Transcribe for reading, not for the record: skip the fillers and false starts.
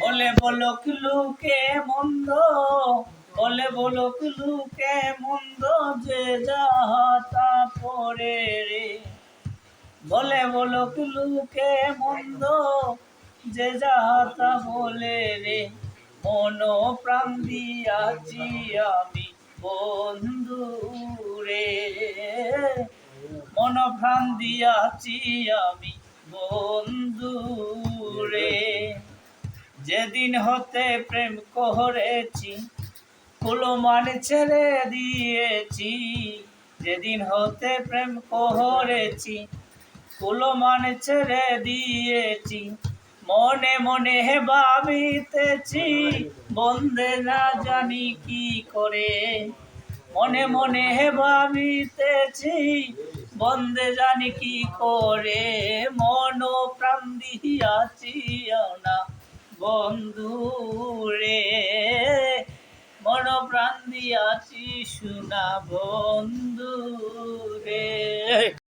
বলে বলক লুকে মন্দ, বলে বলক লুকে মন্দ, যে যাহা তা পরে রে। বলে বলক লুকে মন্দ, যে যাহা তা বলে রে। মন প্রাণ দিয়াছি আমি বন্ধু রে, মন প্রাণ দিয়াছি আমি বন্ধু রে। যেদিন হতে প্রেম করেছি কুলমান ছেড়ে দিয়েছি, যেদিন হতে প্রেম করেছি কুলমান ছেড়ে দিয়েছি। মনে মনে ভাবিতেছি বন্দে না জানি কি করে, মনে মনে ভাবিতেছি বন্দে জানি কি করে। মন প্রাণ দিয়াছি না বন্ধু রে, মন প্রাণ দিয়াছি শোনা বন্ধু রে।